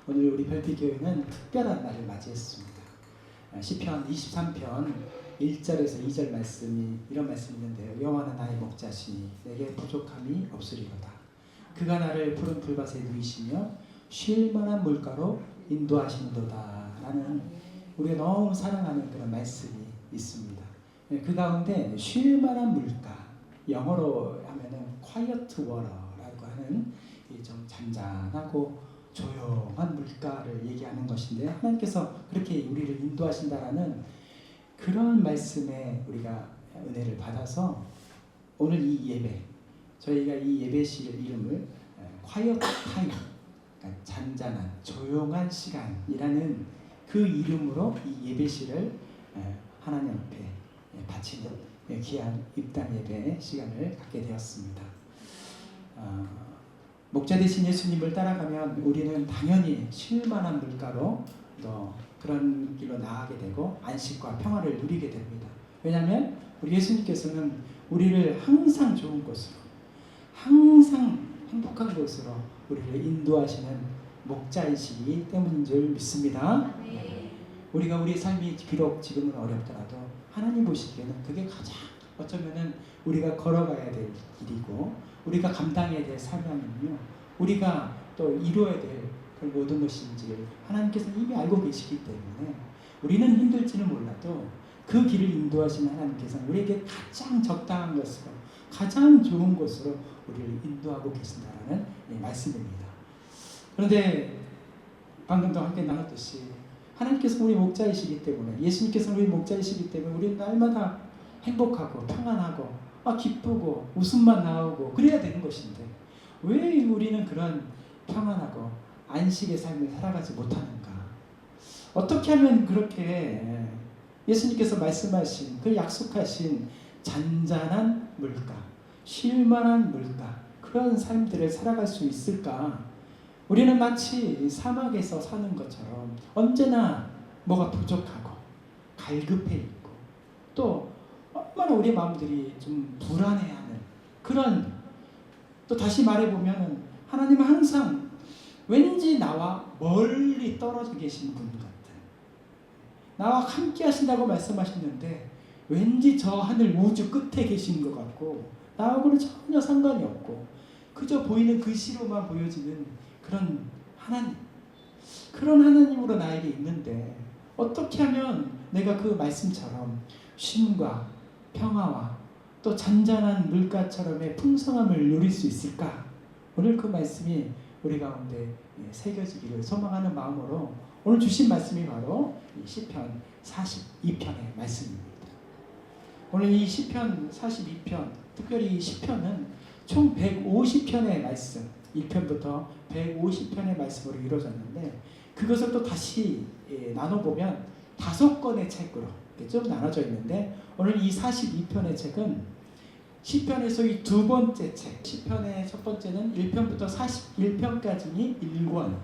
오늘 우리 별빛교회는 특별한 날을 맞이했습니다. 시편 23편 1절에서 2절 말씀이 이런 말씀이 있는데요. 여호와는 나의 목자시니 내게 부족함이 없으리로다. 그가 나를 푸른 풀밭에 누이시며 쉴 만한 물가로 인도하시는도다 라는 우리가 너무 사랑하는 그런 말씀이 있습니다. 그 가운데 쉴 만한 물가, 영어로 하면은 quiet water라고 하는 좀 잔잔하고 조용한 물가를 얘기하는 것인데, 하나님께서 그렇게 우리를 인도하신다라는 그런 말씀에 우리가 은혜를 받아서 오늘 이 예배, 저희가 이 예배실 이름을 quiet time, 그러니까 잔잔한 조용한 시간이라는 그 이름으로 이 예배실을 하나님 앞에 바치는 귀한 입당 예배 시간을 갖게 되었습니다. 목자 되신 예수님을 따라가면 우리는 당연히 쉴만한 물가로 또 그런 길로 나아가게 되고 안식과 평화를 누리게 됩니다. 왜냐하면 우리 예수님께서는 우리를 항상 좋은 곳으로, 항상 행복한 곳으로 우리를 인도하시는 목자이시기 때문인 줄 믿습니다. 우리가 우리의 삶이 비록 지금은 어렵더라도 하나님 보시기에는 그게 가장 어쩌면은 우리가 걸어가야 될 길이고, 우리가 감당해야 될 사명이며, 우리가 또 이루어야 될 그 모든 것인지 하나님께서는 이미 알고 계시기 때문에 우리는 힘들지는 몰라도 그 길을 인도하시는 하나님께서는 우리에게 가장 적당한 것으로, 가장 좋은 곳으로 우리를 인도하고 계신다라는 말씀입니다. 그런데 방금도 함께 나눴듯이 하나님께서 우리 목자이시기 때문에, 예수님께서 우리 목자이시기 때문에 우리는 날마다 행복하고 평안하고 기쁘고 웃음만 나오고 그래야 되는 것인데, 왜 우리는 그런 평안하고 안식의 삶을 살아가지 못하는가? 어떻게 하면 그렇게 예수님께서 말씀하신 그 약속하신 잔잔한 물가, 쉴만한 물가, 그런 삶들을 살아갈 수 있을까? 우리는 마치 사막에서 사는 것처럼 언제나 뭐가 부족하고 갈급해 있고, 또 얼마나 우리 마음들이 좀 불안해하는 그런, 또 다시 말해보면 하나님은 항상 왠지 나와 멀리 떨어져 계신 분 같은, 나와 함께 하신다고 말씀하셨는데 왠지 저 하늘 우주 끝에 계신 것 같고 나하고는 전혀 상관이 없고 그저 보이는 글씨로만 보여지는 그런 하나님, 그런 하나님으로 나에게 있는데 어떻게 하면 내가 그 말씀처럼 쉼과 평화와 또 잔잔한 물가처럼의 풍성함을 누릴 수 있을까? 오늘 그 말씀이 우리 가운데 새겨지기를 소망하는 마음으로 오늘 주신 말씀이 바로 시편 42편의 말씀입니다. 오늘 이 시편 42편, 특별히 이 시편은 총 150편의 말씀, 1편부터 150편의 말씀으로 이루어졌는데, 그것을 또 다시 나눠보면 5권의 책으로 좀 나눠져 있는데, 오늘 이 42편의 책은 시편에서 이 두 번째 책, 시편의 첫 번째는 1편부터 41편까지니 1권,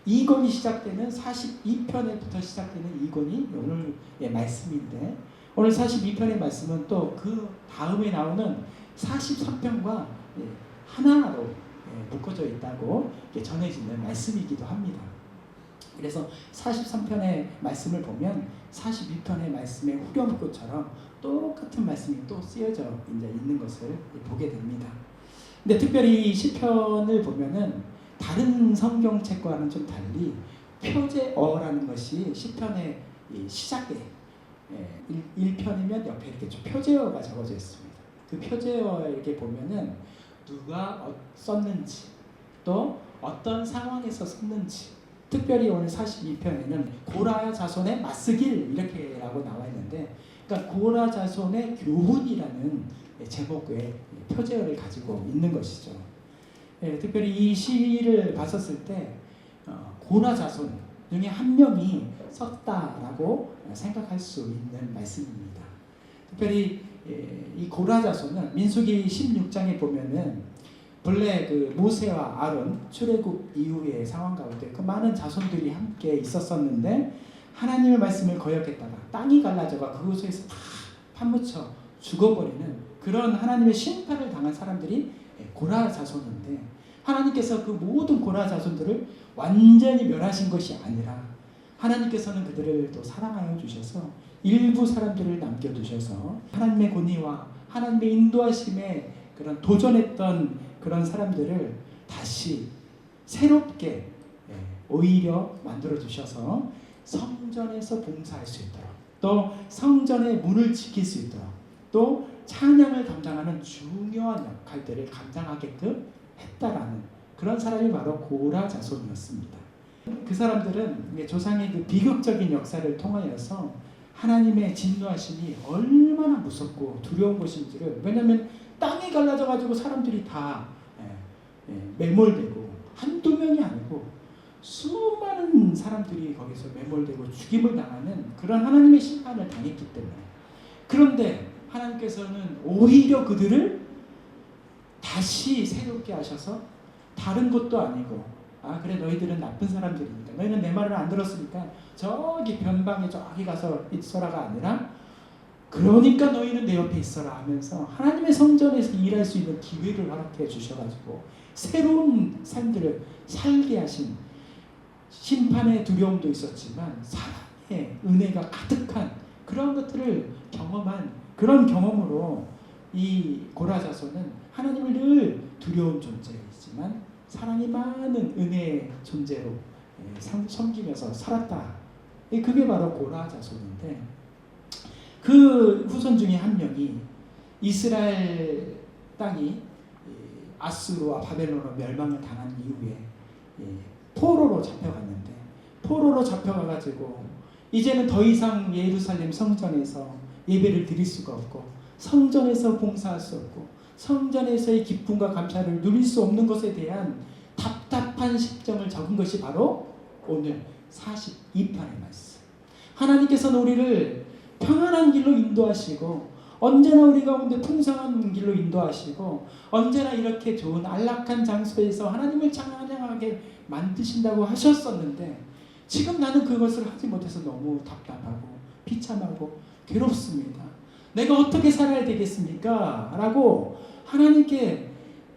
2권이 시작되는 42편부터 시작되는 2권이 오늘의 말씀인데, 오늘 42편의 말씀은 또 그 다음에 나오는 43편과 하나로 묶어져 있다고 전해지는 말씀이기도 합니다. 그래서 43편의 말씀을 보면 42편의 말씀의 후렴구처럼 똑같은 말씀이 또 쓰여져 이제 있는 것을 보게 됩니다. 근데 특별히 이 시편을 보면은 다른 성경책과는 좀 달리 표제어라는 것이 시편의 시작에 1편이면 옆에 이렇게 좀 표제어가 적어져 있습니다. 그 표제어에 이렇게 보면은 누가 썼는지, 또 어떤 상황에서 썼는지, 특별히 오늘 42편에는 고라 자손의 맞쓰길 이렇게라고 나와 있는데, 그러니까 고라 자손의 교훈이라는 제목의 표제어를 가지고 있는 것이죠. 특별히 이 시를 봤었을 때 고라 자손 중에 한 명이 썼다라고 생각할 수 있는 말씀입니다. 특별히 이 고라 자손은 민수기 16장에 보면은 본래 그 모세와 아론 출애굽 이후의 상황 가운데 그 많은 자손들이 함께 있었었는데, 하나님의 말씀을 거역했다가 땅이 갈라져가 그곳에서 다 파묻혀 죽어버리는 그런 하나님의 심판을 당한 사람들이 고라 자손인데, 하나님께서 그 모든 고라 자손들을 완전히 멸하신 것이 아니라 하나님께서는 그들을 또 사랑하여 주셔서 일부 사람들을 남겨두셔서 하나님의 권위와 하나님의 인도하심에 그런 도전했던 그런 사람들을 다시 새롭게 오히려 만들어 주셔서 성전에서 봉사할 수 있도록, 또 성전의 문을 지킬 수 있도록, 또 찬양을 감당하는 중요한 역할들을 감당하게끔 했다라는 그런 사람이 바로 고라 자손이었습니다. 그 사람들은 조상의 그 비극적인 역사를 통하여서 하나님의 진노하심이 얼마나 무섭고 두려운 것인지를, 왜냐하면 땅이 갈라져 가지고 사람들이 다 매몰되고 한두 명이 아니고 수많은 사람들이 거기서 매몰되고 죽임을 당하는 그런 하나님의 심판을 당했기 때문에, 그런데 하나님께서는 오히려 그들을 다시 새롭게 하셔서 다른 것도 아니고, 아 그래 너희들은 나쁜 사람들이니까, 너희는 내 말을 안 들었으니까 저기 변방에 저기 가서 있어라가 아니라 그러니까 너희는 내 옆에 있어라 하면서 하나님의 성전에서 일할 수 있는 기회를 허락해 주셔가지고 새로운 삶들을 살게 하신, 심판의 두려움도 있었지만 사랑의 은혜가 가득한 그런 것들을 경험한 그런 경험으로 이 고라 자손은 하나님을 늘 두려운 존재이지만 사랑이 많은 은혜의 존재로 섬기면서 살았다. 그게 바로 고라 자손인데, 그 후손 중에 한 명이 이스라엘 땅이 아수르와 바벨론으로 멸망을 당한 이후에 포로로 잡혀갔는데, 포로로 잡혀가가지고 이제는 더 이상 예루살렘 성전에서 예배를 드릴 수가 없고 성전에서 봉사할 수 없고 성전에서의 기쁨과 감사를 누릴 수 없는 것에 대한 답답한 심정을 적은 것이 바로 오늘 42편의 말씀. 하나님께서는 우리를 평안한 길로 인도하시고 언제나 우리 가운데 풍성한 길로 인도하시고 언제나 이렇게 좋은 안락한 장소에서 하나님을 찬양하게 만드신다고 하셨었는데, 지금 나는 그것을 하지 못해서 너무 답답하고 비참하고 괴롭습니다. 내가 어떻게 살아야 되겠습니까? 라고 하나님께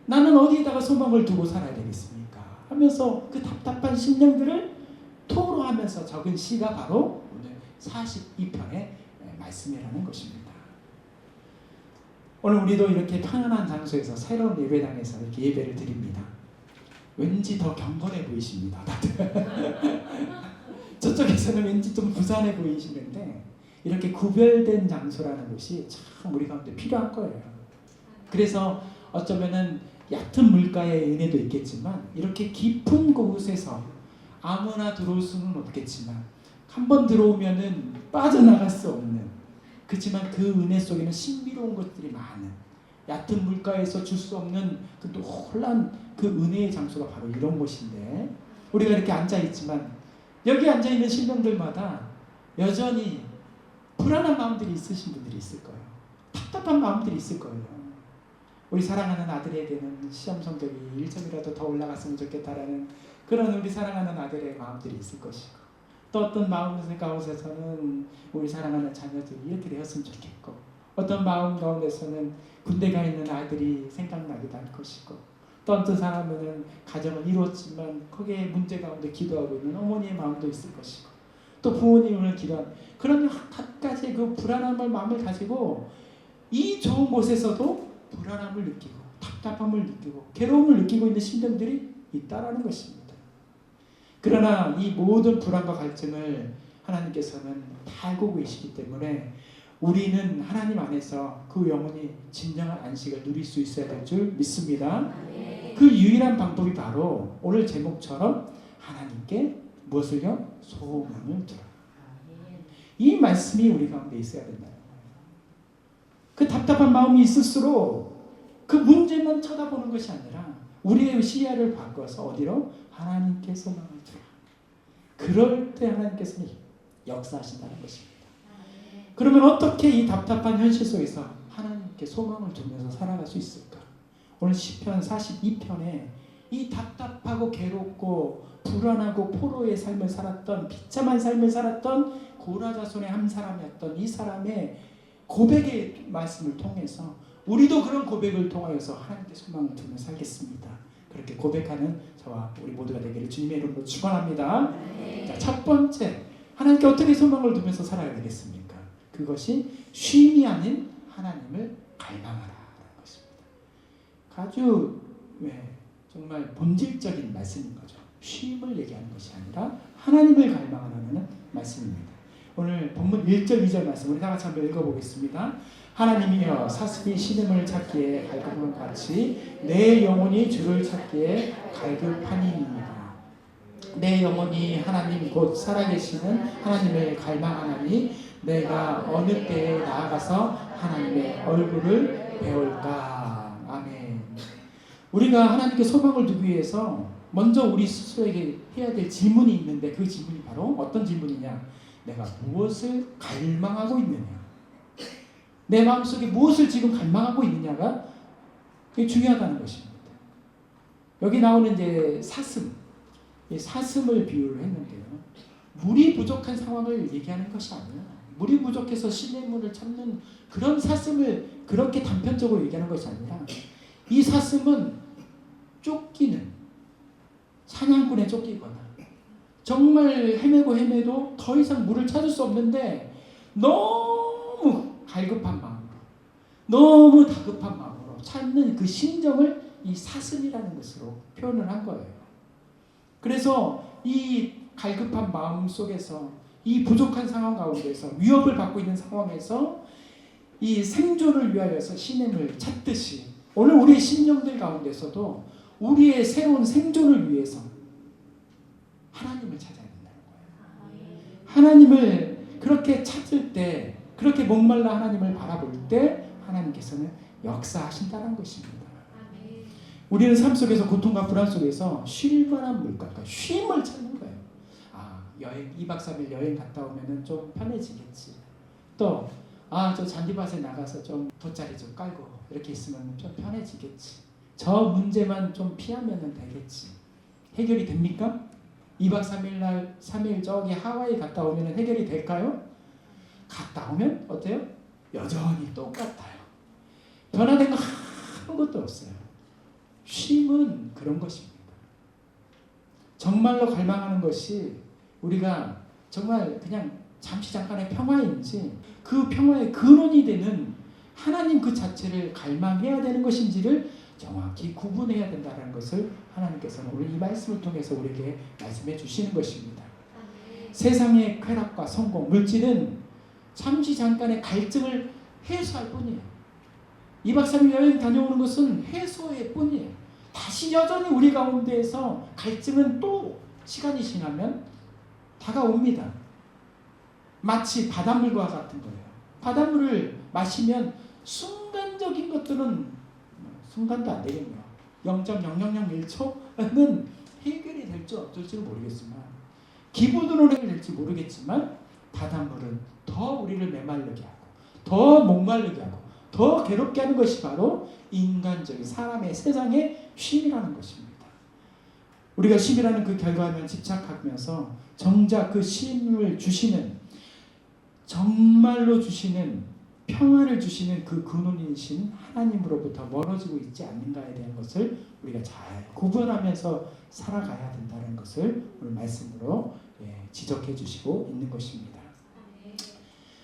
나는 어디에다가 소망을 두고 살아야 되겠습니까? 하면서 그 답답한 심령들을 토로하면서 적은 시가 바로 오늘 42편의 말씀이라는 것입니다. 오늘 우리도 이렇게 평안한 장소에서 새로운 예배당에서 이렇게 예배를 드립니다. 왠지 더 경건해 보이십니다. 저쪽에서는 왠지 좀 부산해 보이시는데 이렇게 구별된 장소라는 것이 참 우리 가운데 필요한 거예요. 그래서 어쩌면은 얕은 물가의 은혜도 있겠지만 이렇게 깊은 곳에서 아무나 들어올 수는 없겠지만 한 번 들어오면은 빠져나갈 수 없는, 그렇지만 그 은혜 속에는 신비로운 것들이 많은, 얕은 물가에서 줄 수 없는 그 놀란 그 은혜의 장소가 바로 이런 곳인데, 우리가 이렇게 앉아있지만 여기 앉아있는 신령들마다 여전히 불안한 마음들이 있으신 분들이 있을 거예요. 답답한 마음들이 있을 거예요. 우리 사랑하는 아들에게는 시험 성적이 1점이라도 더 올라갔으면 좋겠다라는 그런 우리 사랑하는 아들의 마음들이 있을 것이고, 또 어떤 마음 가운데서는 우리 사랑하는 자녀들이 이렇게 되었으면 좋겠고, 어떤 마음 가운데서는 군대 가 있는 아들이 생각나기도 할 것이고, 또 어떤 사람은 가정을 이루었지만 거기에 문제 가운데 기도하고 있는 어머니의 마음도 있을 것이고, 또 부모님을 기도하는 그런 갖가지 그 불안함을 마음을 가지고 이 좋은 곳에서도 불안함을 느끼고 답답함을 느끼고 괴로움을 느끼고 있는 심령들이 있다라는 것입니다. 그러나 이 모든 불안과 갈증을 하나님께서는 다 알고 계시기 때문에 우리는 하나님 안에서 그 영혼이 진정한 안식을 누릴 수 있어야 될 줄 믿습니다. 그 유일한 방법이 바로 오늘 제목처럼 하나님께 무엇을요? 소망을 들어라. 이 말씀이 우리 가운데 있어야 된다. 그 답답한 마음이 있을수록 그 문제만 쳐다보는 것이 아니라 우리의 시야를 바꿔서 어디로? 하나님께 소망을 두라. 그럴 때 하나님께서는 역사하신다는 것입니다. 그러면 어떻게 이 답답한 현실 속에서 하나님께 소망을 두면서 살아갈 수 있을까? 오늘 시편 42편에 이 답답하고 괴롭고 불안하고 포로의 삶을 살았던, 비참한 삶을 살았던 고라 자손의 한 사람이었던 이 사람의 고백의 말씀을 통해서 우리도 그런 고백을 통하여서 하나님께 소망을 두며 살겠습니다. 그렇게 고백하는 저와 우리 모두가 되기를 주님의 이름으로 축원합니다. 자, 첫 번째, 하나님께 어떻게 소망을 두면서 살아야 되겠습니까? 그것이 쉼이 아닌 하나님을 갈망하라라는 것입니다. 아주 정말 본질적인 말씀인 거죠. 쉼을 얘기하는 것이 아니라 하나님을 갈망하라는 말씀입니다. 오늘 본문 1절 2절 말씀 우리 다 같이 한번 읽어보겠습니다. 하나님이여 사슴이 신음을 찾기에 갈급한 같이 내 영혼이 주를 찾기에 갈급하니이다. 내 영혼이 하나님 곧 살아계시는 하나님을 갈망하나니 내가 어느 때에 나아가서 하나님의 얼굴을 배울까. 아멘. 우리가 하나님께 소망을 두기 위해서 먼저 우리 스스로에게 해야 될 질문이 있는데 그 질문이 바로 어떤 질문이냐? 내가 무엇을 갈망하고 있느냐? 내 마음속에 무엇을 지금 갈망하고 있느냐가 그게 중요하다는 것입니다. 여기 나오는 이제 사슴, 사슴을 비유를 했는데요. 물이 부족한 상황을 얘기하는 것이 아니에요. 물이 부족해서 시냇물을 찾는 그런 사슴을 그렇게 단편적으로 얘기하는 것이 아니라 이 사슴은 쫓기는 사냥꾼에 쫓기거나 정말 헤매도 더 이상 물을 찾을 수 없는데 너무 갈급한 마음으로 너무 다급한 마음으로 찾는 그 심정을 이 사슴이라는 것으로 표현을 한 거예요. 그래서 이 갈급한 마음 속에서 이 부족한 상황 가운데서 위협을 받고 있는 상황에서 이 생존을 위하여서 시냇을 찾듯이 오늘 우리의 심령들 가운데서도 우리의 새로운 생존을 위해서 하나님을 찾아야 된다는 거예요. 하나님을 그렇게 찾을 때 그렇게 목말라 하나님을 바라볼 때 하나님께서는 역사하신다는 것입니다. 우리는 삶 속에서 고통과 불안 속에서 쉴 만한 물가, 그러니까 쉼을 찾는 거예요. 여행 2박 3일 여행 갔다 오면은 좀 편해지겠지. 또 저 잔디밭에 나가서 좀 돗자리 좀 깔고 이렇게 있으면 좀 편해지겠지. 저 문제만 좀 피하면 되겠지. 해결이 됩니까? 2박 3일 날 3일 저기 하와이 갔다 오면 해결이 될까요? 갔다 오면 어때요? 여전히 똑같아요. 변화된 거 아무것도 없어요. 쉼은 그런 것입니다. 정말로 갈망하는 것이 우리가 정말 그냥 잠시 잠깐의 평화인지 그 평화의 근원이 되는 하나님 그 자체를 갈망해야 되는 것인지를 정확히 구분해야 된다는 것을 하나님께서는 오늘 이 말씀을 통해서 우리에게 말씀해 주시는 것입니다. 세상의 쾌락과 성공, 물질은 잠시 잠깐의 갈증을 해소할 뿐이에요. 2박 3일 여행 다녀오는 것은 해소의 뿐이에요. 다시 여전히 우리 가운데에서 갈증은 또 시간이 지나면 다가옵니다. 마치 바닷물과 같은 거예요. 바닷물을 마시면 순간적인 것들은 순간도 안 되겠네요. 0.0001초는 해결이 될지 어쩔지는 모르겠지만 기분으로는 해결될지 모르겠지만 바닷물은 더 우리를 메마르게 하고 더 목마르게 하고 더 괴롭게 하는 것이 바로 인간적인 사람의 세상의 쉼이라는 것입니다. 우리가 쉼이라는 그 결과에만 집착하면서 정작 그 쉼을 주시는 정말로 주시는 평화를 주시는 그 근원이신 하나님으로부터 멀어지고 있지 않는가에 대한 것을 우리가 잘 구분하면서 살아가야 된다는 것을 오늘 말씀으로 지적해 주시고 있는 것입니다.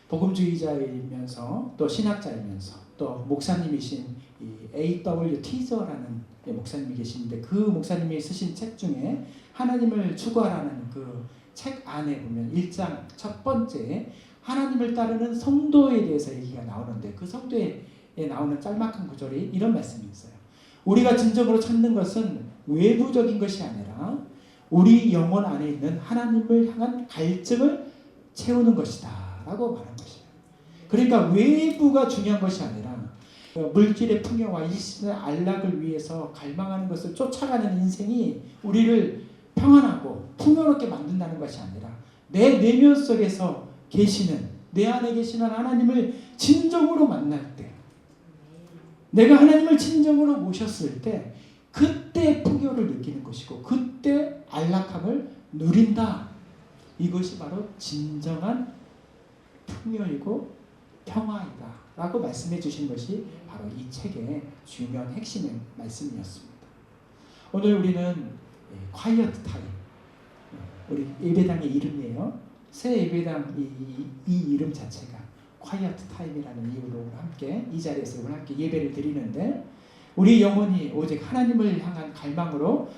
복음주의자이면서 또 신학자이면서 또 목사님이신 이 A.W. 티저라는 목사님이 계시는데 그 목사님이 쓰신 책 중에 하나님을 추구하라는 그 책 안에 보면 1장 첫 번째 하나님을 따르는 성도에 대해서 얘기가 나오는데 그 성도에 나오는 짤막한 구절이 이런 말씀이 있어요. 우리가 진정으로 찾는 것은 외부적인 것이 아니라 우리 영혼 안에 있는 하나님을 향한 갈증을 채우는 것이다 라고 말한 것이에요. 그러니까 외부가 중요한 것이 아니라 물질의 풍요와 일시의 안락을 위해서 갈망하는 것을 쫓아가는 인생이 우리를 평안하고 풍요롭게 만든다는 것이 아니라 내 내면 속에서 계시는 내 안에 계시는 하나님을 진정으로 만날 때 내가 하나님을 진정으로 모셨을 때 그때 풍요를 느끼는 것이고 그때 안락함을 누린다. 이것이 바로 진정한 풍요이고 평화이다 라고 말씀해 주신 것이 바로 이 책의 중요한 핵심의 말씀이었습니다. 오늘 우리는 quiet 타임, 우리 예배당의 이름이에요. 새 예배당 이 이름 자체가 quiet 타임이라는 이유로 함께 이 자리에서 오늘 함께 예배를 드리는데, 우리 영혼이 오직 하나님을 향한 갈망으로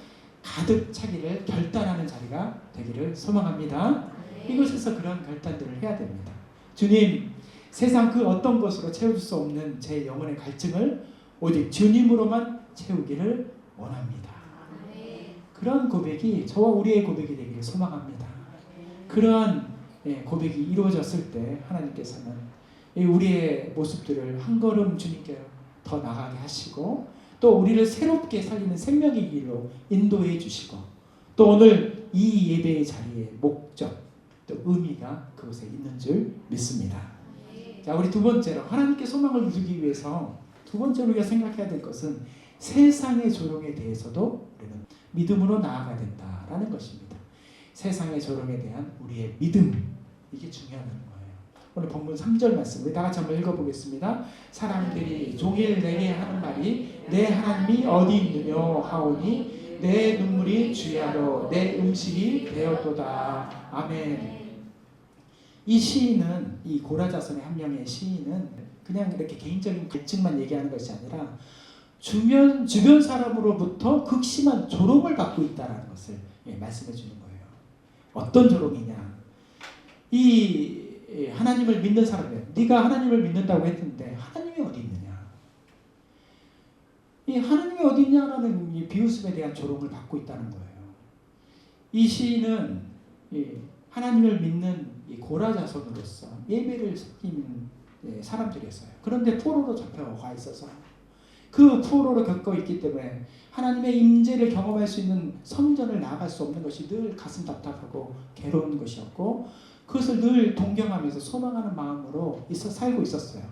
가득 차기를 결단하는 자리가 되기를 소망합니다. 이곳에서 그런 결단들을 해야 됩니다. 주님, 세상 그 어떤 것으로 채울 수 없는 제 영혼의 갈증을 오직 주님으로만 채우기를 원합니다. 그런 고백이 저와 우리의 고백이 되기를 소망합니다. 그러한 고백이 이루어졌을 때 하나님께서는 우리의 모습들을 한 걸음 주님께 더 나가게 하시고, 또 우리를 새롭게 살리는 생명의 길로 인도해 주시고, 또 오늘 이 예배의 자리의 목적, 또 의미가 그곳에 있는 줄 믿습니다. 자, 우리 두 번째로 하나님께 소망을 이루기 위해서 두 번째로 우리가 생각해야 될 것은 세상의 조롱에 대해서도 우리는 믿음으로 나아가야 된다라는 것입니다. 세상의 조롱에 대한 우리의 믿음, 이게 중요하다는 거예요. 오늘 본문 3절 말씀 우리 다 같이 한번 읽어보겠습니다. 사람들이 종일 내게 하는 말이 내 하나님이 어디 있느냐 하오니 내 눈물이 주야로 내 음식이 되었도다. 아멘. 이 시인은, 이 고라자손의 한 명의 시인은 그냥 이렇게 개인적인 갈증만 얘기하는 것이 아니라 주변 사람으로부터 극심한 조롱을 받고 있다는 것을 말씀해 주는 거예요. 어떤 조롱이냐? 이 하나님을 믿는 사람이에요. 네가 하나님을 믿는다고 했는데 하나님이 어디 있느냐? 이 하나님이 어디 있냐라는 이 비웃음에 대한 조롱을 받고 있다는 거예요. 이 시인은 하나님을 믿는 이 고라자손으로서 예배를 섬기는 사람들이었어요. 그런데 포로로 잡혀가 있어서 그 포로로 겪고 있기 때문에 하나님의 임재를 경험할 수 있는 성전을 나아갈 수 없는 것이 늘 가슴 답답하고 괴로운 것이었고, 그것을 늘 동경하면서 소망하는 마음으로 살고 있었어요.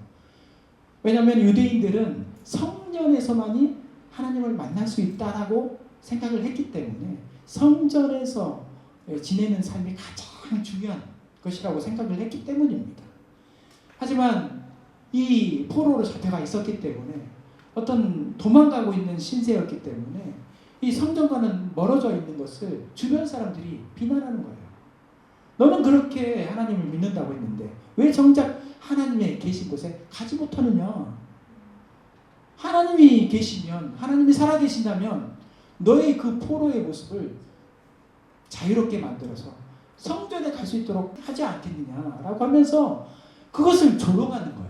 왜냐하면 유대인들은 성전에서만이 하나님을 만날 수 있다라고 생각을 했기 때문에 성전에서 지내는 삶이 가장 중요한 것이라고 생각을 했기 때문입니다. 하지만 이 포로로 잡혀가 있었기 때문에, 어떤 도망가고 있는 신세였기 때문에 이 성전과는 멀어져 있는 것을 주변 사람들이 비난하는 거예요. 너는 그렇게 하나님을 믿는다고 했는데 왜 정작 하나님의 계신 곳에 가지 못하느냐? 하나님이 계시면, 하나님이 살아계신다면 너의 그 포로의 모습을 자유롭게 만들어서 성전에 갈 수 있도록 하지 않겠느냐라고 하면서 그것을 조롱하는 거예요.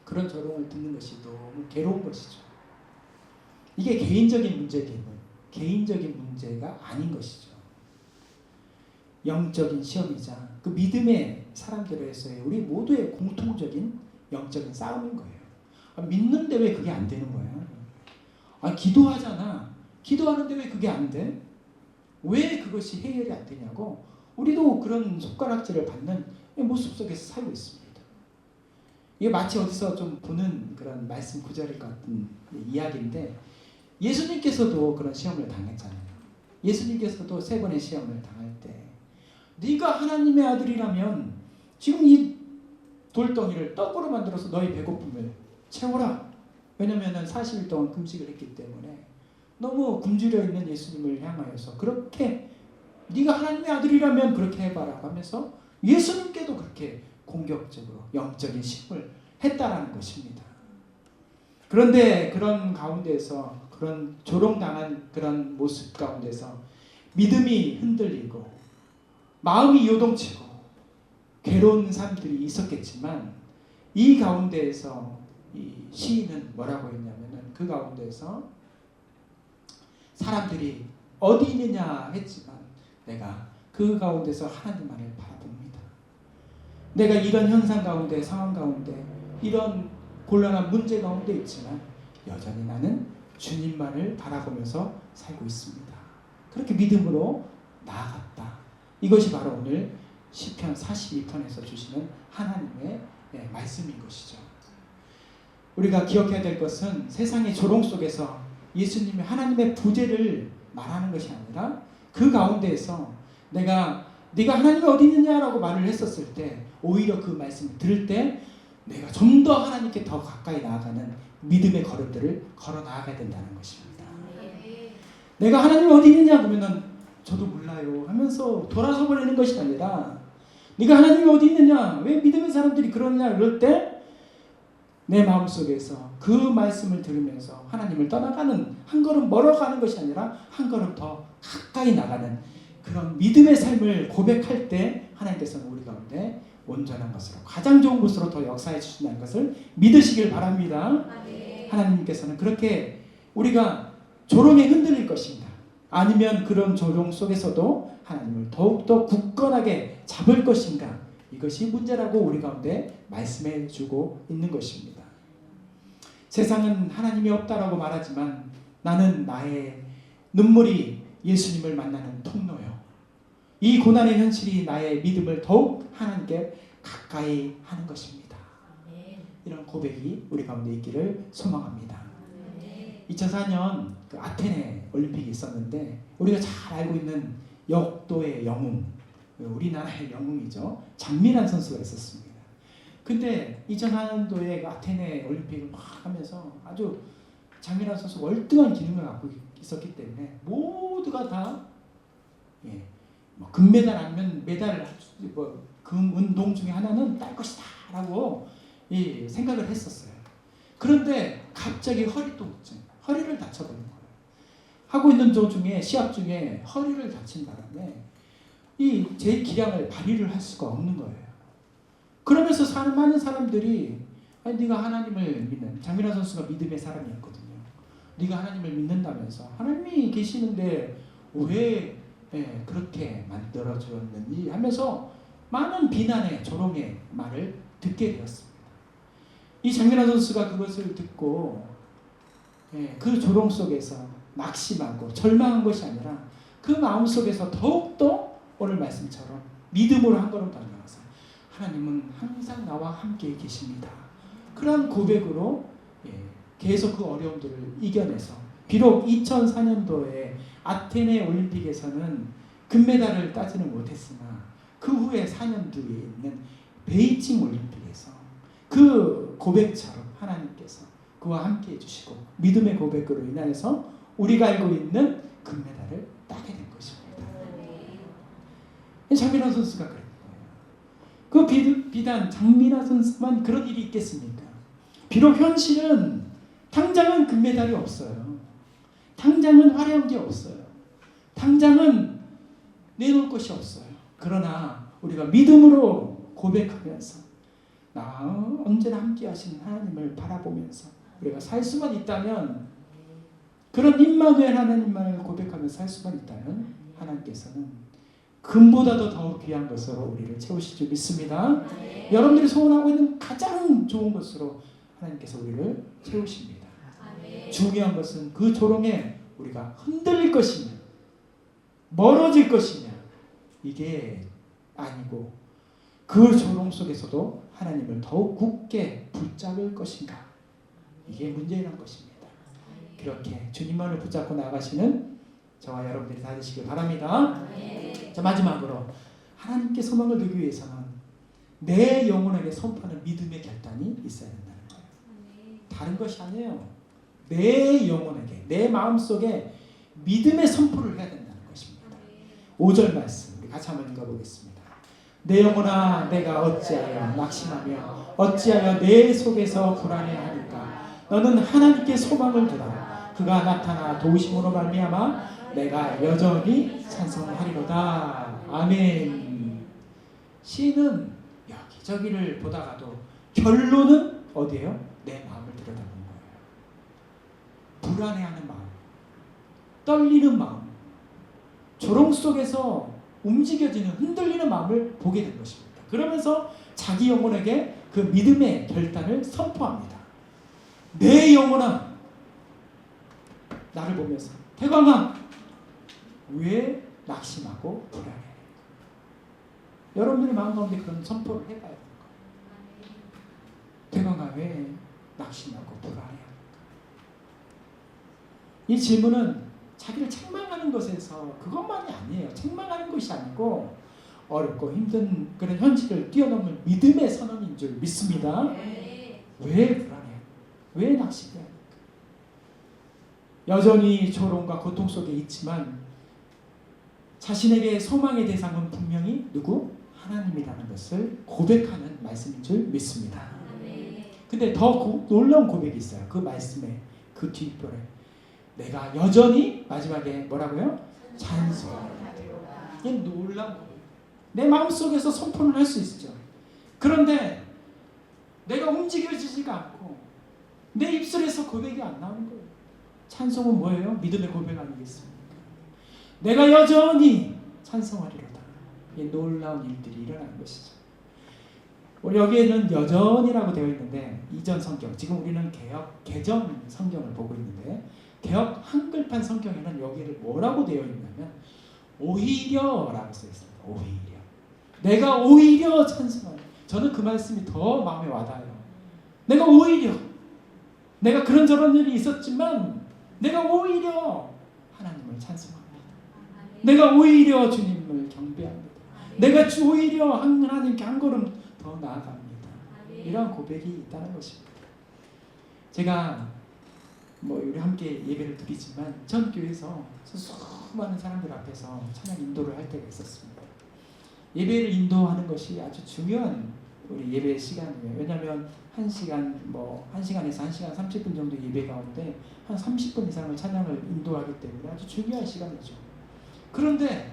그런 조롱을 듣는 것이 너무 괴로운 것이죠. 이게 개인적인 문제기는 개인적인 문제가 아닌 것이죠. 영적인 시험이자 그 믿음의 사람들에서의 우리 모두의 공통적인 영적인 싸움인 거예요. 믿는데 왜 그게 안 되는 거야? 기도하잖아. 기도하는데 왜 그게 안 돼? 왜 그것이 해결이 안 되냐고 우리도 그런 손가락질을 받는 모습 속에서 살고 있습니다. 이게 마치 어디서 좀 보는 그런 말씀 구절일 것 같은 이야기인데, 예수님께서도 그런 시험을 당했잖아요. 예수님께서도 3번의 시험을 당할 때 네가 하나님의 아들이라면 지금 이 돌덩이를 떡으로 만들어서 너희 배고픔을 채워라. 왜냐하면 40일 동안 금식을 했기 때문에 너무 굶주려 있는 예수님을 향하여서 그렇게 네가 하나님의 아들이라면 그렇게 해봐라 하면서 예수님께도 그렇게 공격적으로 영적인 시험을 했다라는 것입니다. 그런데 그런 가운데서, 그런 조롱당한 그런 모습 가운데서 믿음이 흔들리고 마음이 요동치고 괴로운 사람들이 있었겠지만, 이 가운데에서 이 시인은 뭐라고 했냐면은, 그 가운데에서 사람들이 어디 있느냐 했지만 내가 그 가운데서 하나님만을 바라봅니다. 내가 이런 현상 가운데, 상황 가운데, 이런 곤란한 문제 가운데 있지만 여전히 나는 주님만을 바라보면서 살고 있습니다. 그렇게 믿음으로 나아갔다. 이것이 바로 오늘 시편 42편에서 주시는 하나님의 말씀인 것이죠. 우리가 기억해야 될 것은 세상의 조롱 속에서 예수님이 하나님의 부재를 말하는 것이 아니라, 그 가운데에서 네가 하나님이 어디 있느냐라고 말을 했었을 때 오히려 그 말씀을 들을 때 내가 좀 더 하나님께 더 가까이 나아가는 믿음의 걸음들을 걸어 나아가야 된다는 것입니다. 내가 하나님 어디 있느냐 그러면은 저도 몰라요 하면서 돌아서 버리는 것이 아니라 네가 하나님이 어디 있느냐 왜 믿음의 사람들이 그러냐 그럴 때 내 마음속에서 그 말씀을 들으면서 하나님을 떠나가는 한 걸음 멀어가는 것이 아니라 한 걸음 더 가까이 나가는 그런 믿음의 삶을 고백할 때 하나님께서는 우리 가운데 온전한 것으로 가장 좋은 곳으로 더 역사해 주신다는 것을 믿으시길 바랍니다. 하나님께서는 그렇게 우리가 조롱에 흔들릴 것인가 아니면 그런 조롱 속에서도 하나님을 더욱더 굳건하게 잡을 것인가 이것이 문제라고 우리 가운데 말씀해 주고 있는 것입니다. 세상은 하나님이 없다라고 말하지만 나는 나의 눈물이 예수님을 만나는 통로요. 이 고난의 현실이 나의 믿음을 더욱 하나님께 가까이 하는 것입니다. 이런 고백이 우리 가운데 있기를 소망합니다. 2004년 그 아테네 올림픽이 있었는데 우리가 잘 알고 있는 역도의 영웅, 우리나라의 영웅이죠. 장미란 선수가 있었습니다. 근데 2004년도에 그 아테네 올림픽을 막 하면서 아주 장미란 선수가 월등한 기능을 갖고 있었기 때문에 모두가 다 뭐 금메달 아니면 메달, 뭐 금, 운동 중에 하나는 딸 것이다 라고 생각을 했었어요. 그런데 갑자기 허리를 다쳐버린 거예요. 하고 있는 도중에 시합 중에 허리를 다친 바람에 제 기량을 발휘를 할 수가 없는 거예요. 그러면서 많은 사람들이 아니 네가 하나님을 믿는 장민아 선수가 믿음의 사람이었거든요. 네가 하나님을 믿는다면서 하나님이 계시는데 왜 그렇게 만들어주었는지 하면서 많은 비난의 조롱의 말을 듣게 되었습니다. 이 장민아 선수가 그것을 듣고 그 조롱 속에서 낙심하고 절망한 것이 아니라 그 마음속에서 더욱더 오늘 말씀처럼 믿음으로 한 걸음 더 나아가서 하나님은 항상 나와 함께 계십니다. 그런 고백으로 계속 그 어려움들을 이겨내서 비록 2004년도에 아테네 올림픽에서는 금메달을 따지는 못했으나 그 후에 4년 뒤에 있는 베이징 올림픽에서 그 고백처럼 하나님께서 그와 함께 해주시고 믿음의 고백으로 인하여서 우리가 알고 있는 금메달을 따게 된 것입니다. 장민아 선수가 그랬던 거예요. 그 비단 장민아 선수만 그런 일이 있겠습니까? 비록 현실은 당장은 금메달이 없어요. 당장은 화려한 게 없어요. 당장은 내놓을 것이 없어요. 그러나 우리가 믿음으로 고백하면서 나와 언제나 함께 하시는 하나님을 바라보면서 우리가 살 수만 있다면 그런 임마누엘 하나님만을 고백하면서 살 수만 있다면 하나님께서는 금보다도 더 귀한 것으로 우리를 채우실 줄 믿습니다. 여러분들이 소원하고 있는 가장 좋은 것으로 하나님께서 우리를 채우십니다. 중요한 것은 그 조롱에 우리가 흔들릴 것이냐 멀어질 것이냐 이게 아니고 그 조롱 속에서도 하나님을 더욱 굳게 붙잡을 것인가 이게 문제라는 것입니다. 그렇게 주님만을 붙잡고 나아가시는 저와 여러분들이 다 되시길 바랍니다. 자, 마지막으로 하나님께 소망을 두기 위해서는 내 영혼에게 선포하는 믿음의 결단이 있어야 된다는 거예요. 다른 것이 아니에요. 내 영혼에게 내 마음속에 믿음의 선포를 해야 된다는 것입니다. 5절 말씀 우리 같이 한번 읽어보겠습니다. 내 영혼아 내가 어찌하여 낙심하며 어찌하여 내 속에서 불안해하니까 너는 하나님께 소망을 두라. 그가 나타나 도우심으로 말미암아 내가 여전히 찬송하리로다. 아멘. 시인은 여기저기를 보다가도 결론은 어디예요? 내 마음을 들여다보는 거예요. 불안해하는 마음, 떨리는 마음, 조롱 속에서 움직여지는 흔들리는 마음을 보게 된 것입니다. 그러면서 자기 영혼에게 그 믿음의 결단을 선포합니다. 내 영혼아 나를 보면서 태광아 왜 낙심하고 불안해? 여러분들의 마음 가운데 그런 선포를 해봐야 돼요. 태광아 왜 낙심하고 불안해? 이 질문은 자기를 책망하는 것에서 그것만이 아니에요. 책망하는 것이 아니고 어렵고 힘든 그런 현실을 뛰어넘는 믿음의 선언인 줄 믿습니다. 왜 불안해? 왜 낙심해? 여전히 조롱과 고통 속에 있지만 자신에게 소망의 대상은 분명히 누구? 하나님이라는 것을 고백하는 말씀인 줄 믿습니다. 근데 더 놀라운 고백이 있어요. 그 말씀에 그 뒷부분에 내가 여전히 마지막에 뭐라고요? 찬송하리로다. 이게 놀라운 고백. 내 마음속에서 선포를 할 수 있죠. 그런데 내가 움직여지지가 않고 내 입술에서 고백이 안 나오는 거예요. 찬송은 뭐예요? 믿음의 고백 아니겠습니까? 내가 여전히 찬송하리로다. 이 놀라운 일들이 일어나는 것이죠. 우리 여기에는 여전이라고 되어 있는데 이전 성경, 지금 우리는 개역 개정 성경을 보고 있는데 개역 한글판 성경에는 여기를 뭐라고 되어 있냐면 오히려라고 써 있습니다. 오히려. 내가 오히려 찬송하리. 저는 그 말씀이 더 마음에 와닿아요. 내가 오히려 내가 그런저런 일이 있었지만 내가 오히려 하나님을 찬송합니다. 내가 오히려 주님을 경배합니다. 내가 오히려 하나님께 한 걸음 더 나아갑니다. 이런 고백이 있다는 것입니다. 제가 우리 함께 예배를 드리지만 전 교회에서 수많은 사람들 앞에서 찬양 인도를 할 때가 있었습니다. 예배를 인도하는 것이 아주 중요한 우리 예배 시간이에요. 왜냐하면 1시간에서 1시간 30분 정도 예배 가운데 한 30분 이상을 찬양을 인도하기 때문에 아주 중요한 시간이죠. 그런데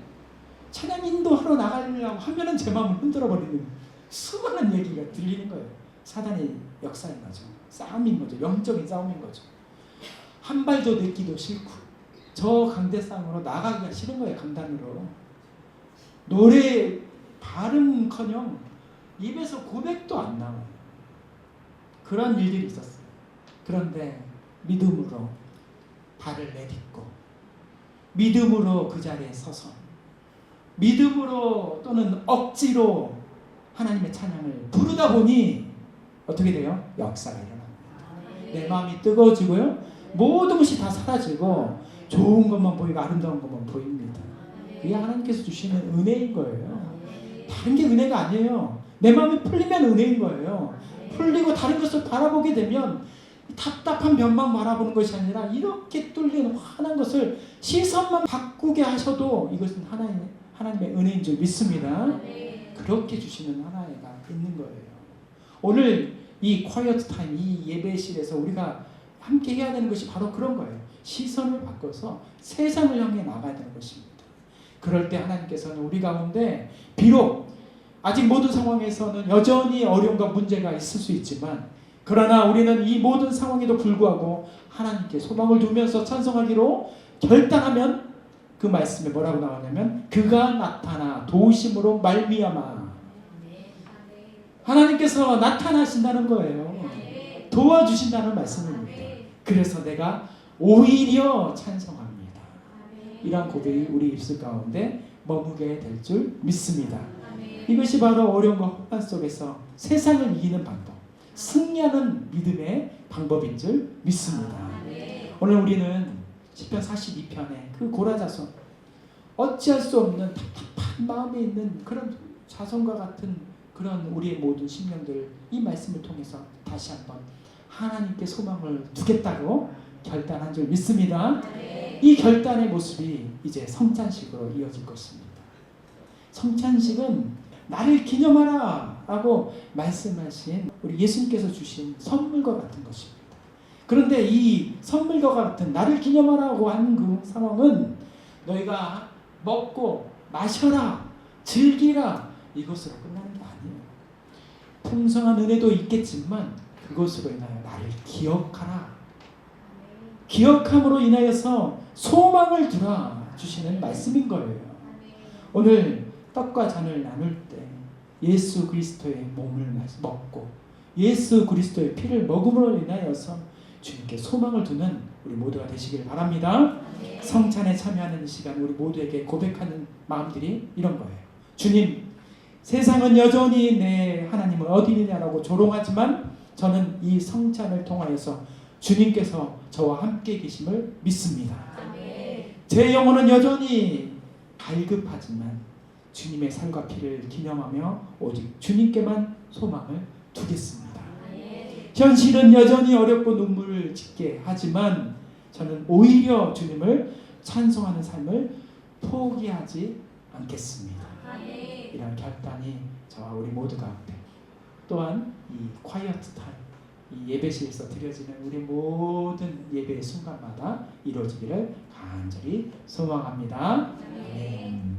찬양 인도하러 나가려고 하면은 제 마음을 흔들어버리는 수많은 얘기가 들리는 거예요. 사단의 역사인 거죠. 싸움인 거죠. 영적인 싸움인 거죠. 한 발도 내기도 싫고 저 강대상으로 나가기가 싫은 거예요. 강단으로. 노래 발음커녕 입에서 고백도 안 나와요. 그런 일들이 있었어요. 그런데 믿음으로 발을 내딛고 믿음으로 그 자리에 서서 믿음으로 또는 억지로 하나님의 찬양을 부르다 보니 어떻게 돼요? 역사가 일어납니다. 내 마음이 뜨거워지고요. 모든 것이 다 사라지고 좋은 것만 보이고 아름다운 것만 보입니다. 그게 하나님께서 주시는 은혜인 거예요. 다른 게 은혜가 아니에요. 내 마음이 풀리면 은혜인 거예요. 풀리고 다른 것을 바라보게 되면 답답한 면만 바라보는 것이 아니라 이렇게 뚫린 환한 것을 시선만 바꾸게 하셔도 이것은 하나님의 은혜인 줄 믿습니다. 그렇게 주시는 하나가 있는 거예요. 오늘 이 quiet time, 이 예배실에서 우리가 함께 해야 되는 것이 바로 그런 거예요. 시선을 바꿔서 세상을 향해 나가야 되는 것입니다. 그럴 때 하나님께서는 우리 가운데 비록 아직 모든 상황에서는 여전히 어려움과 문제가 있을 수 있지만 그러나 우리는 이 모든 상황에도 불구하고 하나님께 소망을 두면서 찬송하기로 결단하면 그 말씀에 뭐라고 나오냐면 그가 나타나 도우심으로 말미암아 하나님께서 나타나신다는 거예요. 도와주신다는 말씀입니다. 그래서 내가 오히려 찬송합니다. 이러한 고백이 우리 입술 가운데 머무게 될 줄 믿습니다. 이것이 바로 어려움과 혼란 속에서 세상을 이기는 방법, 승리하는 믿음의 방법인 줄 믿습니다. 오늘 우리는 시편 42편의 그 고라자손, 어찌할 수 없는 답답한 마음에 있는 그런 자손과 같은 그런 우리의 모든 심령들 이 말씀을 통해서 다시 한번 하나님께 소망을 두겠다고 결단한 줄 믿습니다. 이 결단의 모습이 이제 성찬식으로 이어질 것입니다. 성찬식은 나를 기념하라 라고 말씀하신 우리 예수님께서 주신 선물과 같은 것입니다. 그런데 이 선물과 같은 나를 기념하라고 하는 그 상황은 너희가 먹고 마셔라 즐기라 이것으로 끝나는 게 아니에요. 풍성한 은혜도 있겠지만 그것으로 인하여 나를 기억하라. 기억함으로 인하여서 소망을 두라 주시는 말씀인 거예요. 오늘 떡과 잔을 나눌 때 예수 그리스도의 몸을 먹고 예수 그리스도의 피를 먹음으로 인하여서 주님께 소망을 두는 우리 모두가 되시길 바랍니다. 성찬에 참여하는 시간 우리 모두에게 고백하는 마음들이 이런 거예요. 주님, 세상은 여전히 내 하나님은 어디 있느냐라고 조롱하지만 저는 이 성찬을 통하여서 주님께서 저와 함께 계심을 믿습니다. 제 영혼은 여전히 갈급하지만 주님의 살과 피를 기념하며 오직 주님께만 소망을 두겠습니다. 현실은 여전히 어렵고 눈물을 짓게 하지만 저는 오히려 주님을 찬송하는 삶을 포기하지 않겠습니다. 이런 결단이 저와 우리 모두 가운데, 또한 이 콰이어트 타임, 이 예배실에서 드려지는 우리 모든 예배의 순간마다 이루어지기를 간절히 소망합니다. 아멘.